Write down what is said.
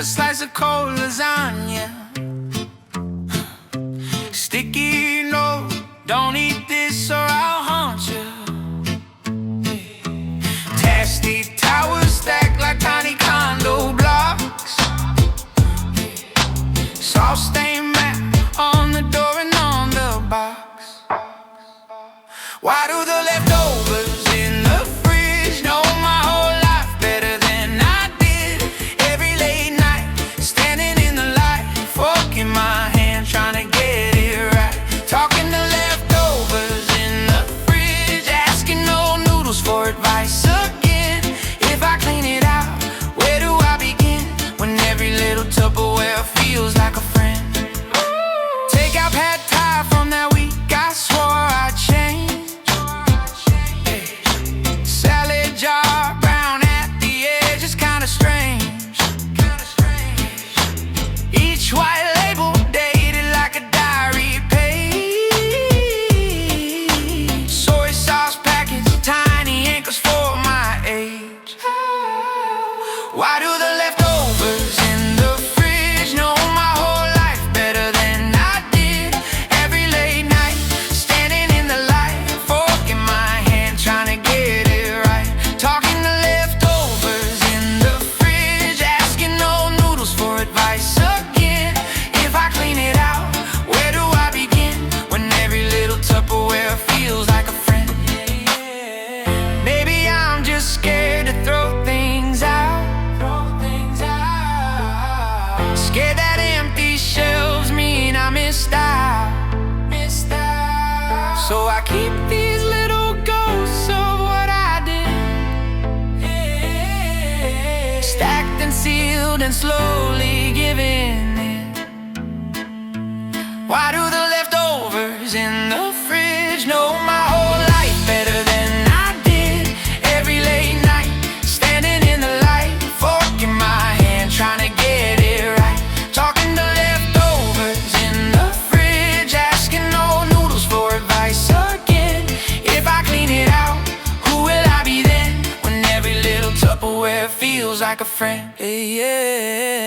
a slice of cold lasagna. Sticky note, don't eat this or I'll haunt you. Tasty towers stacked like tiny condo blocks. Soft stain mat on the door and on the box. Why do the leftovers in the fridge know my whole life better than I did? Every late night, standing in the light, fork in my hand, trying to get it right. Talking to leftovers in the fridge, asking old noodles for advice again. If I clean it out, where do I begin? When every little Tupperware feels like a friend. Take out pad thai from that week I swore I'd change. Salad jar brown at the edge is kinda strange. Each white label dated like a diary page. Soy sauce packets, tiny anchors for my age. Why do the leftovers in the fridge know my whole life better than I did? Every late night, standing in the light, fork in my hand, trying to get it right. Talking to leftovers in the fridge, asking old noodles for advice again. If I clean it out, where do I begin? When every little Tupperware feels like a friend. Maybe I'm just scared to throw things out. Scared that empty shelves mean I missed out. So I keep these little ghosts of what I did, stacked and sealed and slowly giving in. Why do the leftovers in the fridge know my whole life better than I did? Every late night, standing in the light, fork in my hand, trying to get it right. Talking to leftovers in the fridge, asking old noodles for advice again. If I clean it out, who will I be then? When every little Tupperware feels like a friend. Yeah.